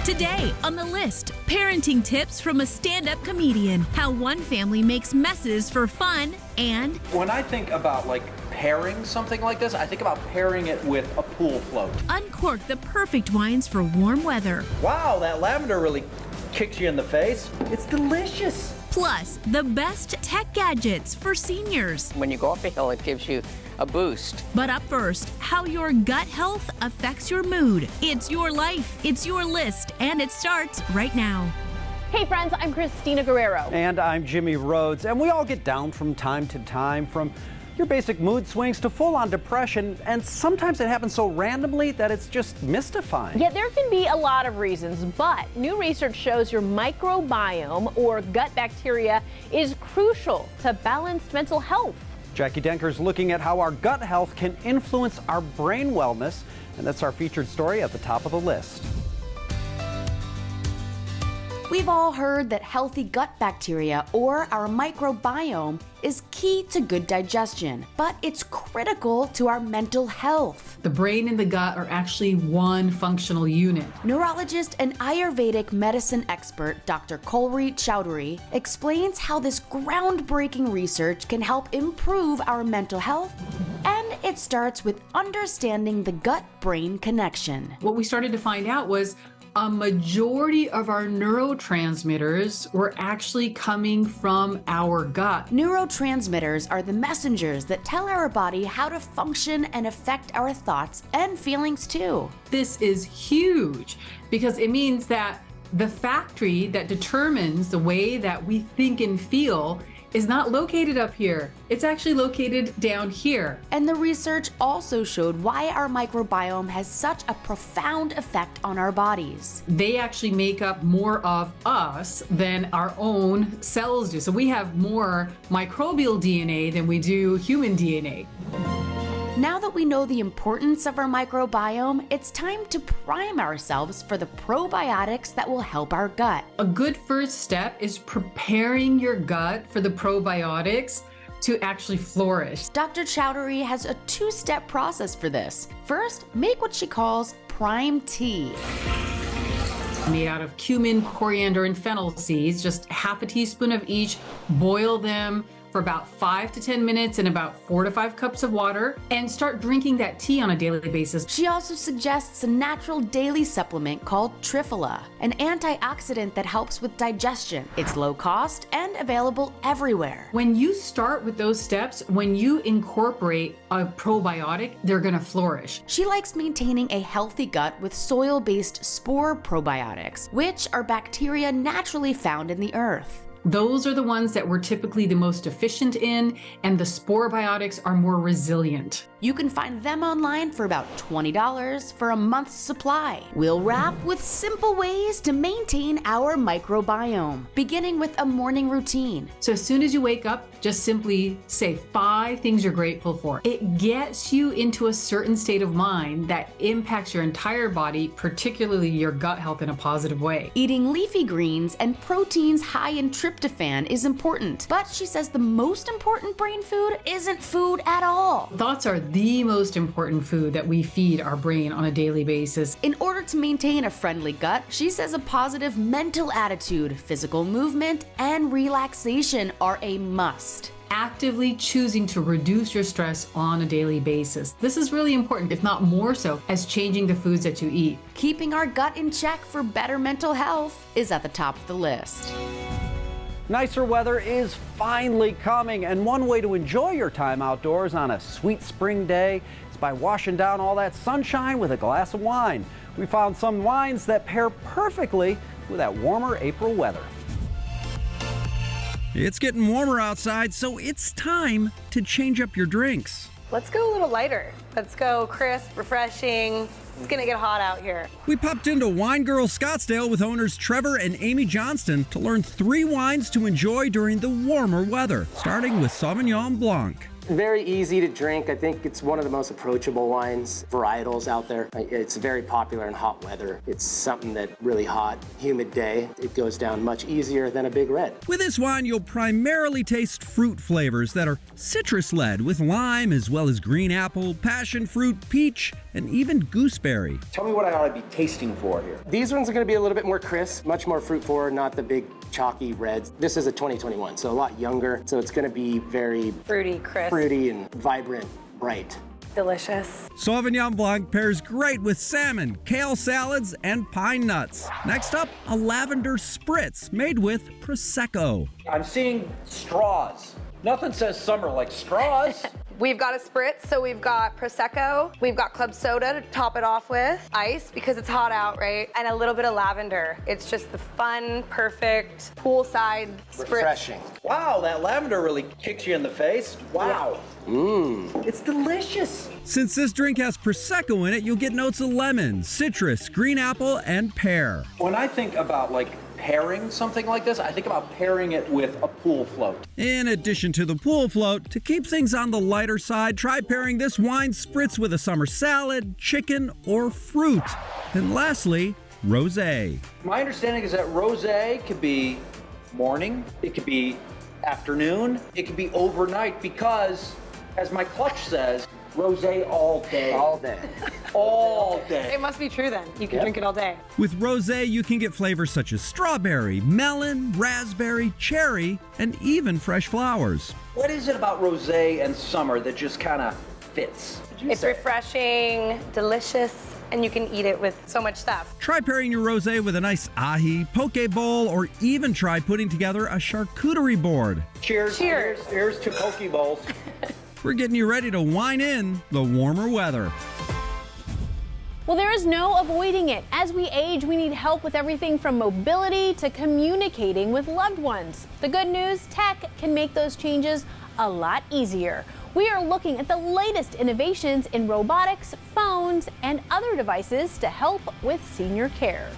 Today on the list, parenting tips from a stand-up comedian, how one family makes messes for fun, and when I think about pairing something like this, I think about pairing it with a pool float. uncork the perfect wines for warm weather. Wow, that lavender really kicks you in the face. It's delicious. Plus, the best tech gadgets for seniors. When you go up a hill, it gives you a boost. But up first, how your gut health affects your mood. It's your life, it's your list, and it starts right now. Hey friends, I'm Christina Guerrero. And I'm Jimmy Rhodes, and we all get down from time to time, from your basic mood swings to full-on depression, and sometimes it happens so randomly that it's just mystifying. Yeah, there can be a lot of reasons, but new research shows your microbiome, or gut bacteria, is crucial to balanced mental health. Jackie Denker's looking at how our gut health can influence our brain wellness, and that's our featured story at the top of the list. We've all heard that healthy gut bacteria, or our microbiome, is key to good digestion, but it's critical to our mental health. The brain and the gut are actually one functional unit. Neurologist and Ayurvedic medicine expert Dr. Kulri Chowdhury explains how this groundbreaking research can help improve our mental health, and it starts with understanding the gut-brain connection. What we started to find out was a majority of our neurotransmitters were actually coming from our gut. Neurotransmitters are the messengers that tell our body how to function and affect our thoughts and feelings too. This is huge because it means that the factory that determines the way that we think and feel is not located up here. It's actually located down here. And the research also showed why our microbiome has such a profound effect on our bodies. They actually make up more of us than our own cells do. So we have more microbial DNA than we do human DNA. Now that we know the importance of our microbiome, it's time to prime ourselves for the probiotics that will help our gut. A good first step is preparing your gut for the probiotics to actually flourish. Dr. Chowdhury has a two-step process for this. First, make what she calls prime tea. Made out of cumin, coriander, and fennel seeds, just half a teaspoon of each. Boil them for about 5 to 10 minutes in about 4 to 5 cups of water, and start drinking that tea on a daily basis. She also suggests a natural daily supplement called Triphala, an antioxidant that helps with digestion. It's low cost and available everywhere. When you start with those steps, when you incorporate a probiotic, they're gonna flourish. She likes maintaining a healthy gut with soil-based spore probiotics, which are bacteria naturally found in the earth. Those are the ones that we're typically the most efficient in, and the spore biotics are more resilient. You can find them online for about $20 for a month's supply. We'll wrap with simple ways to maintain our microbiome, beginning with a morning routine. So as soon as you wake up, just simply say 5 things you're grateful for. It gets you into a certain state of mind that impacts your entire body, particularly your gut health, in a positive way. Eating leafy greens and proteins high in tryptophan is important, but she says the most important brain food isn't food at all. Thoughts are the most important food that we feed our brain on a daily basis. In order to maintain a friendly gut, she says a positive mental attitude, physical movement, and relaxation are a must. Actively choosing to reduce your stress on a daily basis. This is really important, if not more so, as changing the foods that you eat. Keeping our gut in check for better mental health is at the top of the list. Nicer weather is finally coming, and one way to enjoy your time outdoors on a sweet spring day is by washing down all that sunshine with a glass of wine. We found some wines that pair perfectly with that warmer April weather. It's getting warmer outside, so it's time to change up your drinks. Let's go a little lighter. Let's go crisp, refreshing. It's gonna get hot out here. We popped into Wine Girl Scottsdale with owners Trevor and Amy Johnston to learn 3 wines to enjoy during the warmer weather, starting with Sauvignon Blanc. Very easy to drink. I think it's one of the most approachable wines, varietals out there. It's very popular in hot weather. It's something that really hot, humid day, it goes down much easier than a big red. With this wine, you'll primarily taste fruit flavors that are citrus-led with lime as well as green apple, passion fruit, peach, and even gooseberry. Tell me what I ought to be tasting for here. These ones are going to be a little bit more crisp, much more fruit forward, not the big chalky reds. This is a 2021, so a lot younger, so it's going to be very Fruity, crisp. fruity and vibrant, bright. Delicious. Sauvignon Blanc pairs great with salmon, kale salads, and pine nuts. Next up, a lavender spritz made with Prosecco. I'm seeing straws. Nothing says summer like straws. We've got a spritz, so we've got Prosecco, we've got club soda to top it off with, ice because it's hot out, right? And a little bit of lavender. It's just the fun, perfect, poolside spritz. Refreshing. Wow, that lavender really kicks you in the face. Wow. It's delicious. Since this drink has Prosecco in it, you'll get notes of lemon, citrus, green apple, and pear. When I think about pairing something like this, I think about pairing it with a pool float. In addition to the pool float, to keep things on the lighter side, try pairing this wine spritz with a summer salad, chicken, or fruit. And lastly, rosé. My understanding is that rosé could be morning, it could be afternoon, it could be overnight because, as my clutch says, rosé all day. All day. All day. It must be true then. You can drink it all day. With rosé, you can get flavors such as strawberry, melon, raspberry, cherry, and even fresh flowers. What is it about rosé and summer that just kind of fits? It's refreshing, delicious, and you can eat it with so much stuff. Try pairing your rosé with a nice ahi, poke bowl, or even try putting together a charcuterie board. Cheers. Cheers. Here's to poke bowls. We're getting you ready to wine in the warmer weather. Well, there is no avoiding it. As we age, we need help with everything from mobility to communicating with loved ones. The good news, tech can make those changes a lot easier. We are looking at the latest innovations in robotics, phones, and other devices to help with senior care.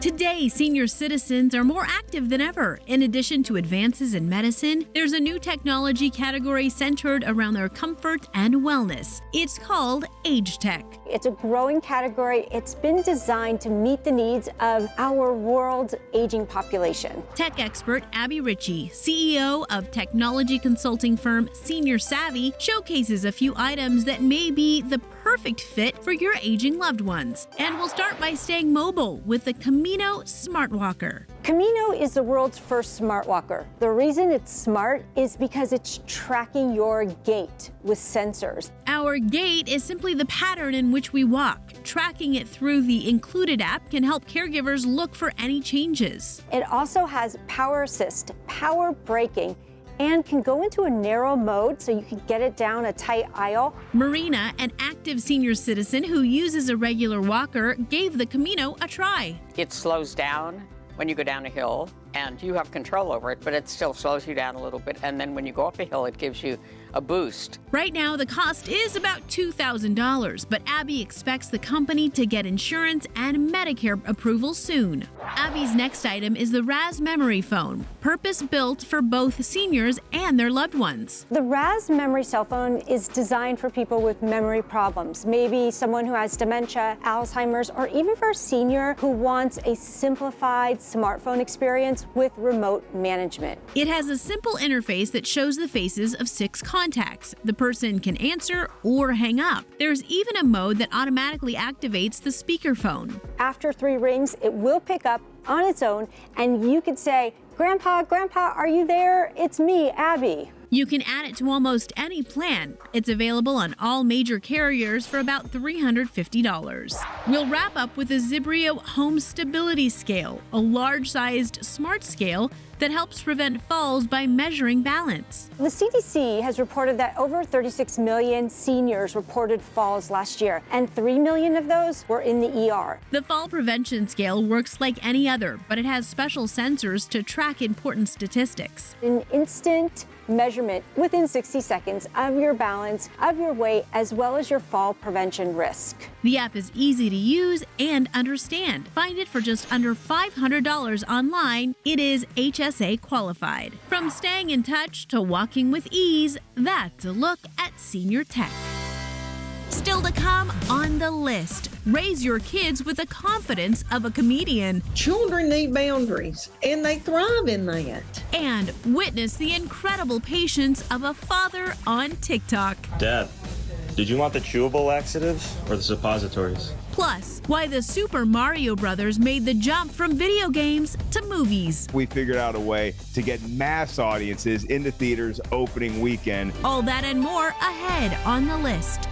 Today, senior citizens are more active than ever. In addition to advances in medicine, there's a new technology category centered around their comfort and wellness. It's called Age Tech. It's a growing category. It's been designed to meet the needs of our world's aging population. Tech expert Abby Ritchie, CEO of technology consulting firm Senior Savvy, showcases a few items that may be the perfect fit for your aging loved ones. And we'll start by staying mobile with the Camino Smart Walker. Camino is the world's first smart walker. The reason it's smart is because it's tracking your gait with sensors. Our gait is simply the pattern in which we walk. Tracking it through the included app can help caregivers look for any changes. It also has power assist, power braking, and can go into a narrow mode so you can get it down a tight aisle. Marina, an active senior citizen who uses a regular walker, gave the Camino a try. It slows down when you go down a hill, and you have control over it, but it still slows you down a little bit. And then when you go up a hill, it gives you a boost. Right now, the cost is about $2,000, but Abby expects the company to get insurance and Medicare approval soon. Abby's next item is the Raz Memory Phone, purpose-built for both seniors and their loved ones. The Raz Memory cell phone is designed for people with memory problems, maybe someone who has dementia, Alzheimer's, or even for a senior who wants a simplified smartphone experience with remote management. It has a simple interface that shows the faces of 6 contacts. The person can answer or hang up. There's even a mode that automatically activates the speakerphone. After 3 rings, it will pick up on its own, and you could say, "Grandpa, Grandpa, are you there? It's me, Abby." You can add it to almost any plan. It's available on all major carriers for about $350. We'll wrap up with a Zibrio Home Stability Scale, a large-sized smart scale that helps prevent falls by measuring balance. The CDC has reported that over 36 million seniors reported falls last year, and 3 million of those were in the ER. The fall prevention scale works like any other, but it has special sensors to track important statistics. An instant measurement within 60 seconds of your balance, of your weight, as well as your fall prevention risk. The app is easy to use and understand. Find it for just under $500 online. It is HSA qualified. From staying in touch to walking with ease, that's a look at senior tech. Still to come on the list, raise your kids with the confidence of a comedian. Children need boundaries, and they thrive in that. And witness the incredible patience of a father on TikTok. Dad, did you want the chewable laxatives or the suppositories? Plus, why the Super Mario Brothers made the jump from video games to movies. We figured out a way to get mass audiences into theaters opening weekend. All that and more ahead on the list.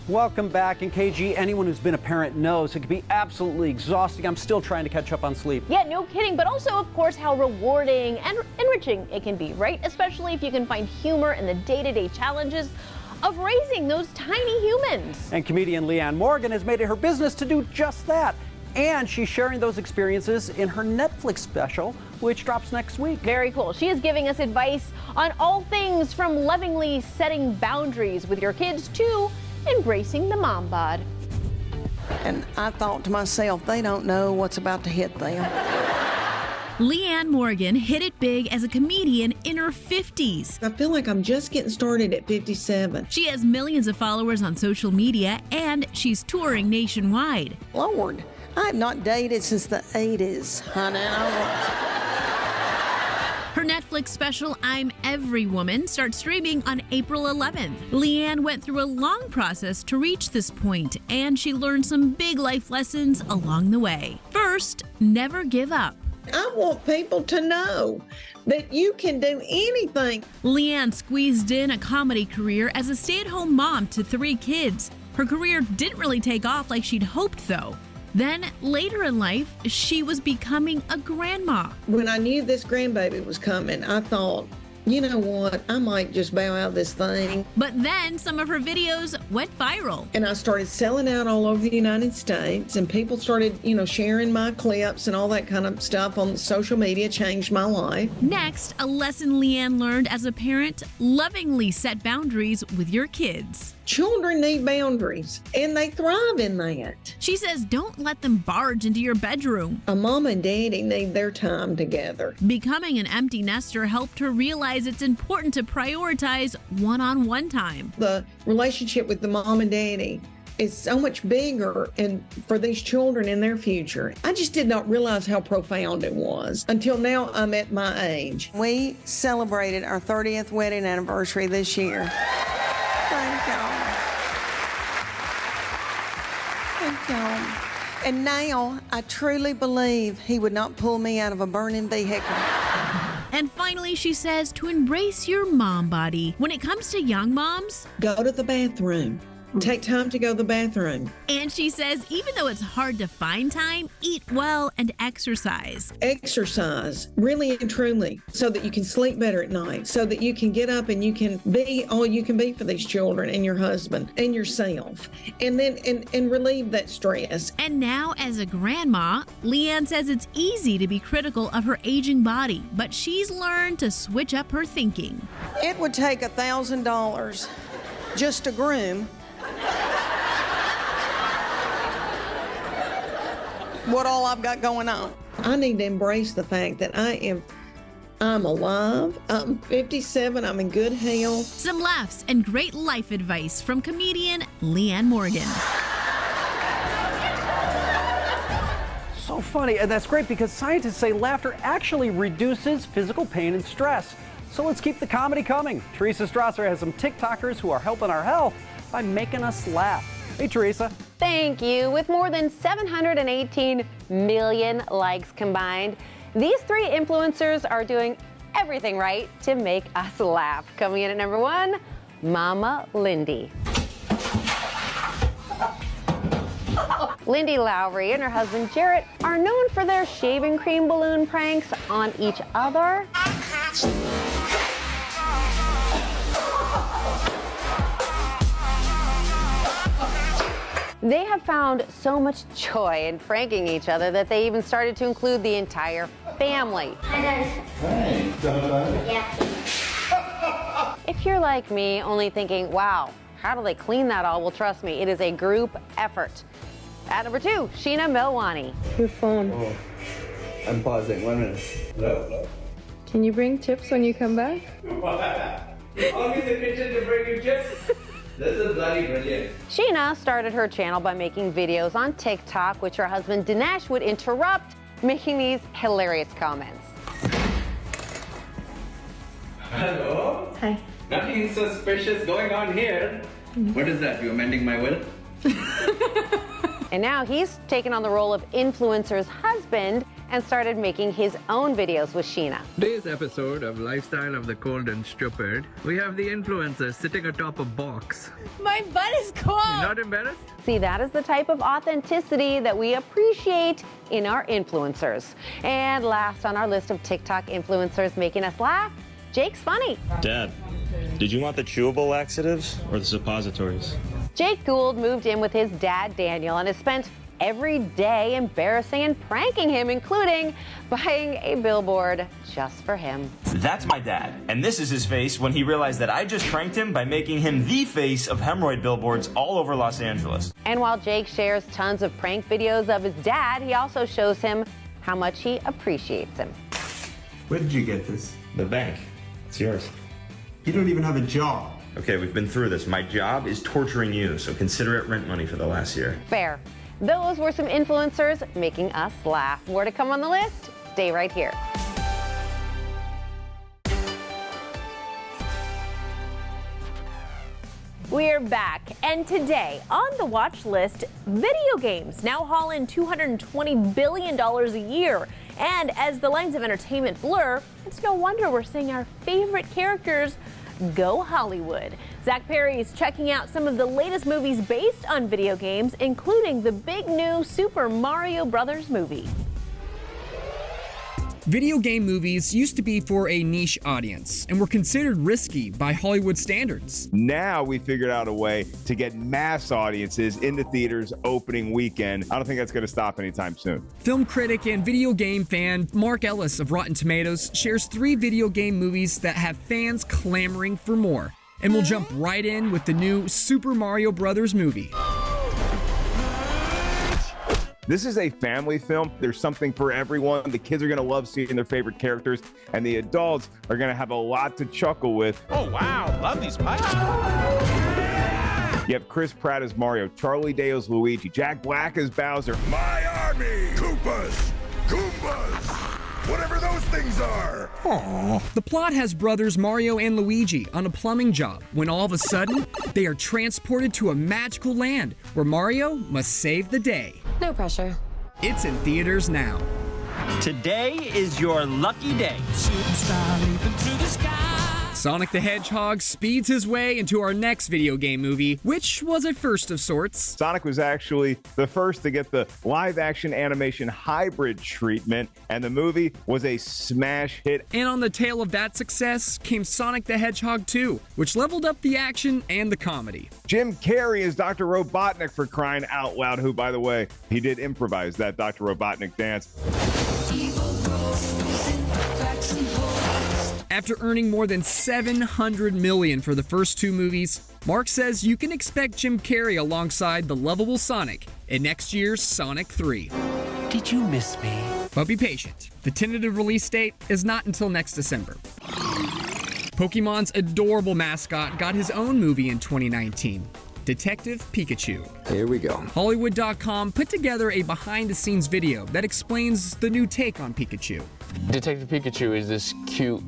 Welcome back. In KG, anyone who's been a parent knows it can be absolutely exhausting. I'm still trying to catch up on sleep. Yeah, no kidding, but also, of course, how rewarding and enriching it can be, right? Especially if you can find humor in the day-to-day challenges of raising those tiny humans. And comedian Leanne Morgan has made it her business to do just that. And she's sharing those experiences in her Netflix special, which drops next week. Very cool. She is giving us advice on all things from lovingly setting boundaries with your kids to embracing the mom bod. And I thought to myself, they don't know what's about to hit them. Leanne Morgan hit it big as a comedian in her 50s. I feel like I'm just getting started at 57. She has millions of followers on social media, and she's touring nationwide. Lord, I have not dated since the 80s, honey. Her Netflix special, I'm Every Woman, starts streaming on April 11th. Leanne went through a long process to reach this point, and she learned some big life lessons along the way. First, never give up. I want people to know that you can do anything. Leanne squeezed in a comedy career as a stay-at-home mom to 3 kids. Her career didn't really take off like she'd hoped, though. Then, later in life, she was becoming a grandma. When I knew this grandbaby was coming, I thought, you know what, I might just bow out of this thing. But then some of her videos went viral. And I started selling out all over the United States, and people started, sharing my clips and all that kind of stuff on social media. Changed my life. Next, a lesson Leanne learned as a parent: lovingly set boundaries with your kids. Children need boundaries, and they thrive in that. She says don't let them barge into your bedroom. A mom and daddy need their time together. Becoming an empty nester helped her realize it's important to prioritize one-on-one time. The relationship with the mom and daddy is so much bigger and for these children in their future. I just did not realize how profound it was until now I'm at my age. We celebrated our 30th wedding anniversary this year. Thank y'all. Thank y'all. And now I truly believe he would not pull me out of a burning vehicle. And finally, she says to embrace your mom body. When it comes to young moms, go to the bathroom. Take time to go to the bathroom. And she says even though it's hard to find time, eat well and exercise. Exercise, really and truly, so that you can sleep better at night, so that you can get up and you can be all you can be for these children and your husband and yourself, and then and relieve that stress. And now as a grandma, Leanne says it's easy to be critical of her aging body, but she's learned to switch up her thinking. It would take $1,000 just to groom what all I've got going on. I need to embrace the fact that I'm alive, I'm 57, I'm in good health. Some laughs and great life advice from comedian Leanne Morgan. So funny, and that's great because scientists say laughter actually reduces physical pain and stress. So let's keep the comedy coming. Teresa Strasser has some TikTokers who are helping our health by making us laugh. Hey, Teresa. Thank you. With more than 718 million likes combined, these 3 influencers are doing everything right to make us laugh. Coming in at number 1, Mama Lindy. Lindy Lowry and her husband Jarrett are known for their shaving cream balloon pranks on each other. They have found so much joy in pranking each other that they even started to include the entire family. Hey, Yeah. If you're like me, only thinking, wow, how do they clean that all? Well, trust me, it is a group effort. At number 2, Sheena Milwani. Your phone. Oh, I'm pausing. 1 minute. No. Can you bring chips when you come back? I'll get the kitchen to bring you chips. This is bloody brilliant. Sheena started her channel by making videos on TikTok, which her husband Dinesh would interrupt, making these hilarious comments. Hello? Hi. Nothing suspicious going on here. What is that? You amending my will? And now he's taken on the role of influencer's husband and started making his own videos with Sheena. Today's episode of Lifestyle of the Cold and Stupid, we have the influencer sitting atop a box. My butt is cold. You're not embarrassed? See, that is the type of authenticity that we appreciate in our influencers. And last on our list of TikTok influencers making us laugh, Jake's funny. Dad, did you want the chewable laxatives or the suppositories? Jake Gould moved in with his dad, Daniel, and has spent every day embarrassing and pranking him, including buying a billboard just for him. That's my dad, and this is his face when he realized that I just pranked him by making him the face of hemorrhoid billboards all over Los Angeles. And while Jake shares tons of prank videos of his dad, he also shows him how much he appreciates him. Where did you get this? The bank. It's yours. You don't even have a job. Okay, we've been through this. My job is torturing you, so consider it rent money for the last year. Fair. Those were some influencers making us laugh. More to come on the list. Stay right here. We're back, and today on the watch list, video games now haul in $220 billion a year. And as the lines of entertainment blur, it's no wonder we're seeing our favorite characters go Hollywood. Zach Perry is checking out some of the latest movies based on video games, including the big new Super Mario Brothers movie. Video game movies used to be for a niche audience and were considered risky by Hollywood standards. Now we figured out a way to get mass audiences into theaters opening weekend. I don't think that's going to stop anytime soon. Film critic and video game fan Mark Ellis of Rotten Tomatoes shares 3 video game movies that have fans clamoring for more. And we'll jump right in with the new Super Mario Brothers movie. This is a family film. There's something for everyone. The kids are going to love seeing their favorite characters, and the adults are going to have a lot to chuckle with. Oh, wow. Love these pipes. You have Chris Pratt as Mario, Charlie Day as Luigi, Jack Black as Bowser. My army! Koopas! Goombas! Whatever those things are! Aww. The plot has brothers Mario and Luigi on a plumbing job when all of a sudden, they are transported to a magical land where Mario must save the day. No pressure. It's in theaters now. Today is your lucky day. Sonic the Hedgehog speeds his way into our next video game movie, which was a first of sorts. Sonic was actually the first to get the live-action animation hybrid treatment, and the movie was a smash hit. And on the tail of that success came Sonic the Hedgehog 2, which leveled up the action and the comedy. Jim Carrey is Dr. Robotnik, for crying out loud, who, by the way, he did improvise that Dr. Robotnik dance. After earning more than $700 million for the first 2 movies, Mark says you can expect Jim Carrey alongside the lovable Sonic in next year's Sonic 3. Did you miss me? But be patient. The tentative release date is not until next December. Pokemon's adorable mascot got his own movie in 2019. Detective Pikachu. Here we go. Hollywood.com put together a behind-the-scenes video that explains the new take on Pikachu. Detective Pikachu is this cute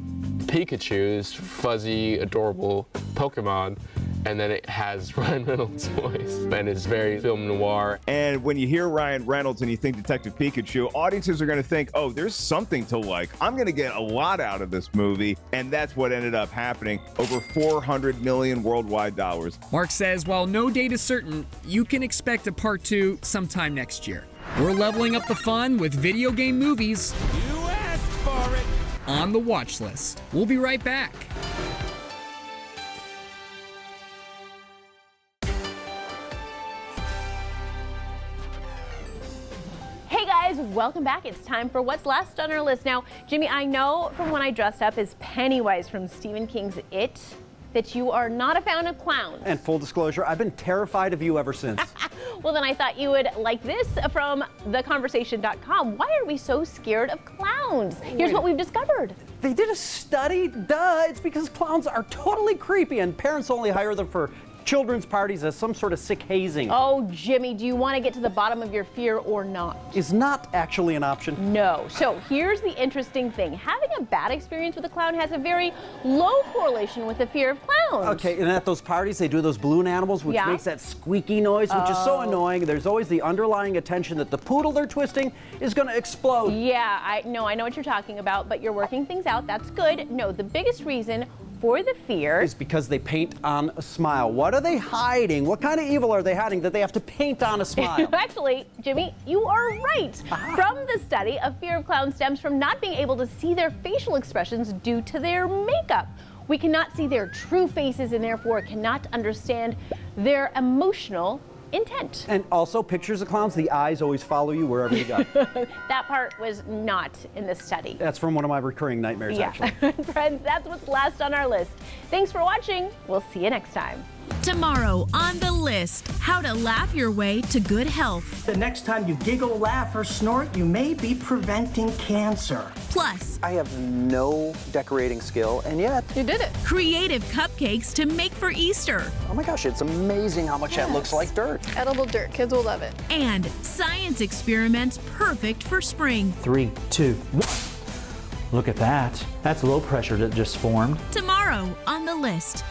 Pikachu, this fuzzy, adorable Pokemon, and then it has Ryan Reynolds' voice, and it's very film noir. And when you hear Ryan Reynolds and you think Detective Pikachu, audiences are going to think, oh, there's something to like. I'm going to get a lot out of this movie, and that's what ended up happening. Over $400 million worldwide dollars. Mark says while no date is certain, you can expect a part 2 sometime next year. We're leveling up the fun with video game movies. You asked for it. On the watch list. We'll be right back. Welcome back. It's time for what's last on our list. Now, Jimmy, I know from when I dressed up as Pennywise from Stephen King's It that you are not a fan of clowns. And full disclosure, I've been terrified of you ever since. Well, then I thought you would like this from theconversation.com. Why are we so scared of clowns? Here's what we've discovered. They did a study. Duh, it's because clowns are totally creepy and parents only hire them for children's parties as some sort of sick hazing. Oh, Jimmy, do you want to get to the bottom of your fear or not? Is not actually an option. No. So here's the interesting thing. Having a bad experience with a clown has a very low correlation with the fear of clowns. Okay, and at those parties, they do those balloon animals, which makes that squeaky noise, which is so annoying. There's always the underlying attention that the poodle they're twisting is going to explode. Yeah, I know what you're talking about, but you're working things out. That's good. No, the biggest reason for the fear is because they paint on a smile. What are they hiding? What kind of evil are they hiding that they have to paint on a smile? Actually, Jimmy, you are right. From the study, a fear of clowns stems from not being able to see their facial expressions due to their makeup. We cannot see their true faces and therefore cannot understand their emotional intent. And also, pictures of clowns, the eyes always follow you wherever you go. That part was not in the study. That's from one of my recurring nightmares, actually. Friends, that's what's last on our list. Thanks for watching. We'll see you next time. Tomorrow on the list, how to laugh your way to good health. The next time you giggle, laugh, or snort, you may be preventing cancer. Plus, I have no decorating skill, and yet you did it. Creative cupcakes to make for Easter. Oh my gosh, it's amazing how much that looks like dirt. Edible dirt. Kids will love it. And science experiments perfect for spring. 3, 2, 1. Look at that. That's low pressure that just formed. Tomorrow on the list.